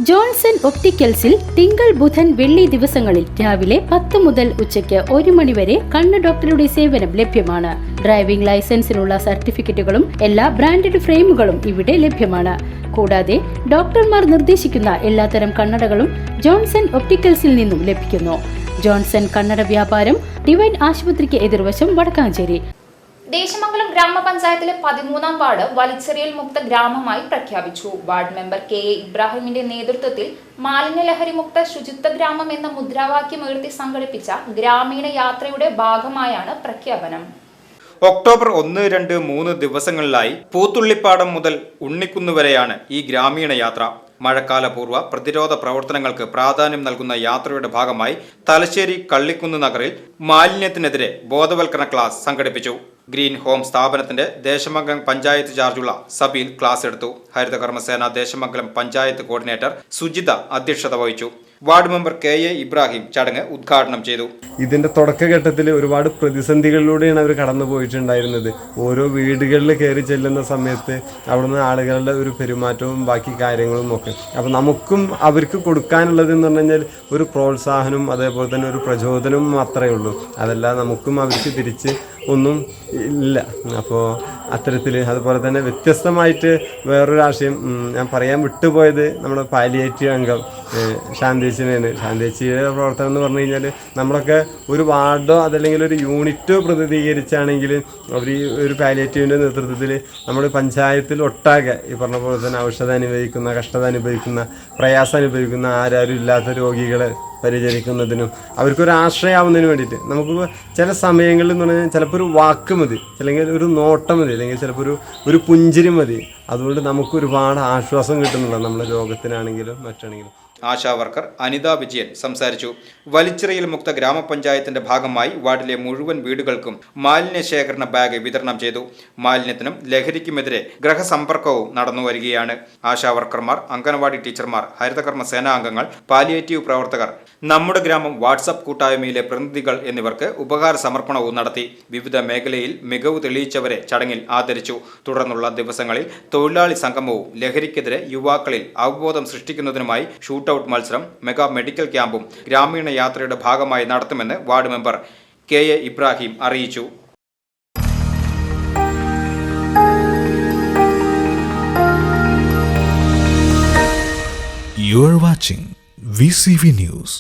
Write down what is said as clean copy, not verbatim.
Johnson ഒപ്റ്റിക്കൽസിൽ തിങ്കൾ ബുധൻ വെള്ളി ദിവസങ്ങളിൽ രാവിലെ 10 മുതൽ ഉച്ചയ്ക്ക് 1 മണി വരെ കണ്ണ് ഡോക്ടറുടെ സേവനം ലഭ്യമാണ്. ഡ്രൈവിംഗ് ലൈസൻസിനുള്ള സർട്ടിഫിക്കറ്റുകളും എല്ലാ ബ്രാൻഡഡ് ഫ്രെയിമുകളും ഇവിടെ ലഭ്യമാണ്. കൂടാതെ ഡോക്ടർമാർ നിർദ്ദേശിക്കുന്ന എല്ലാത്തരം കണ്ണടകളും ജോൺസൺ ഒപ്റ്റിക്കൽസിൽ നിന്നും ലഭിക്കുന്നു. ജോൺസൺ കണ്ണട വ്യാപാരം ഡിവൈൻ ആശുപത്രിക്ക് എതിർവശം വടക്കാഞ്ചേരി. ദേശമംഗലം ഗ്രാമപഞ്ചായത്തിലെ 13-ാം വാർഡ് വലിച്ചെറിയൽ മുക്ത ഗ്രാമമായി പ്രഖ്യാപിച്ചു. Ward member K.A.. ഇബ്രാഹിമിന്റെ നേതൃത്വത്തിൽ മാലിന്യലഹരി മുക്ത ശുചിത്വ ഗ്രാമം എന്ന മുദ്രാവാക്യമുയർത്തി സംഘടിപ്പിച്ച ഗ്രാമീണ യാത്രയുടെ ഭാഗമായാണ് പ്രഖ്യാപനം. ഒക്ടോബർ 1, 2, 3 ദിവസങ്ങളിലായി പൂത്തുള്ളിപ്പാടം മുതൽ ഉണ്ണിക്കുന്ന് വരെയാണ് ഈ ഗ്രാമീണ യാത്ര. മഴക്കാലപൂർവ്വ പ്രതിരോധ പ്രവർത്തനങ്ങൾക്ക് പ്രാധാന്യം നൽകുന്ന യാത്രയുടെ ഭാഗമായി തലശ്ശേരി കള്ളിക്കുന്ന് നഗറിൽ മാലിന്യത്തിനെതിരെ ബോധവൽക്കരണ ക്ലാസ് സംഘടിപ്പിച്ചു. ഗ്രീൻ ഹോം സ്ഥാപനത്തിന്റെ ദേശമംഗലം പഞ്ചായത്ത് ചാർജുള്ള സബീൽ ക്ലാസ് എടുത്തു. ഹരിതകർമ്മസേന ദേശമംഗലം പഞ്ചായത്ത് കോർഡിനേറ്റർ സുജിത അധ്യക്ഷത വഹിച്ചു. Ward member K.A.. ഇബ്രാഹിം ചടങ്ങ് ഉദ്ഘാടനം ചെയ്തു. ഇതിന്റെ തുടക്കഘട്ടത്തിൽ ഒരുപാട് പ്രതിസന്ധികളിലൂടെയാണ് അവർ കടന്നു പോയിട്ടുണ്ടായിരുന്നത്. ഓരോ വീടുകളിൽ കയറി ചെല്ലുന്ന സമയത്ത് അവിടുന്ന് ആളുകളുടെ ഒരു പെരുമാറ്റവും ബാക്കി കാര്യങ്ങളും ഒക്കെ. അപ്പം നമുക്കും അവർക്ക് കൊടുക്കാനുള്ളത് എന്ന് പറഞ്ഞു കഴിഞ്ഞാൽ ഒരു പ്രോത്സാഹനവും അതേപോലെ തന്നെ ഒരു പ്രചോദനവും മാത്രമേ ഉള്ളൂ. അതല്ല നമുക്കും അവർക്ക് തിരിച്ച് ഒന്നും ഇല്ല. അപ്പോൾ അത്തരത്തിൽ അതുപോലെ തന്നെ വ്യത്യസ്തമായിട്ട് വേറൊരു ആശയം ഞാൻ പറയാൻ വിട്ടുപോയത് നമ്മുടെ പാലിയേറ്റീവ് അംഗം ശാന്തേച്ചിനെയാണ്. ശാന്തേച്ചിയുടെ പ്രവർത്തനം എന്ന് പറഞ്ഞു കഴിഞ്ഞാൽ നമ്മളൊക്കെ ഒരു വാർഡോ അതല്ലെങ്കിൽ ഒരു യൂണിറ്റോ പ്രതിനിധീകരിച്ചാണെങ്കിൽ അവർ ഈ ഒരു പാലിയേറ്റീവിൻ്റെ നേതൃത്വത്തിൽ നമ്മുടെ പഞ്ചായത്തിൽ ഒട്ടാകെ ഈ പറഞ്ഞ പോലെ തന്നെ ഔഷധം അനുഭവിക്കുന്ന, കഷ്ടത അനുഭവിക്കുന്ന, പ്രയാസം അനുഭവിക്കുന്ന ആരും ഇല്ലാത്ത രോഗികളെ പരിചരിക്കുന്നതിനും അവർക്കൊരു ആശ്രയമാവുന്നതിന് വേണ്ടിയിട്ട് നമുക്ക് ചില സമയങ്ങളിൽ എന്ന് പറഞ്ഞാൽ ചിലപ്പോൾ ഒരു വാക്ക് മതി, അല്ലെങ്കിൽ ഒരു നോട്ടം മതി, അല്ലെങ്കിൽ ചിലപ്പോൾ ഒരു പുഞ്ചിരി മതി. അതുകൊണ്ട് നമുക്ക് ഒരുപാട് ആശ്വാസം കിട്ടുന്നുണ്ട് നമ്മുടെ രോഗത്തിനാണെങ്കിലും മറ്റാണെങ്കിലും. ആശാ വർക്കർ അനിത വിജയൻ സംസാരിച്ചു. വലിച്ചിറയിൽ മുക്ത ഗ്രാമപഞ്ചായത്തിന്റെ ഭാഗമായി വാർഡിലെ മുഴുവൻ വീടുകൾക്കും മാലിന്യ ശേഖരണ ബാഗ് വിതരണം ചെയ്തു. മാലിന്യത്തിനും ലഹരിക്കുമെതിരെ ഗ്രഹസമ്പർക്കവും നടന്നു വരികയാണ്. ആശാ വർക്കർമാർ, അംഗനവാടി ടീച്ചർമാർ, ഹരിതകർമ്മ സേനാംഗങ്ങൾ, പാലിയേറ്റീവ് പ്രവർത്തകർ, നമ്മുടെ ഗ്രാമം വാട്സ്ആപ്പ് കൂട്ടായ്മയിലെ പ്രതിനിധികൾ എന്നിവർക്ക് ഉപഹാര സമർപ്പണവും നടത്തി. വിവിധ മേഖലയിൽ മികവ് തെളിയിച്ചവരെ ചടങ്ങിൽ ആദരിച്ചു. തുടർന്നുള്ള ദിവസങ്ങളിൽ തൊഴിലാളി സംഗമവും ലഹരിക്കെതിരെ യുവാക്കളിൽ അവബോധം സൃഷ്ടിക്കുന്നതിനുമായി ഷൂട്ടൌട്ട് മത്സരം, മെഗാ മെഡിക്കൽ ക്യാമ്പും ഗ്രാമീണ യാത്രയുടെ ഭാഗമായി നടത്തുമെന്ന് വാർഡ് മെമ്പർ കെ.എ. ഇബ്രാഹിം അറിയിച്ചു. You are watching VCV News.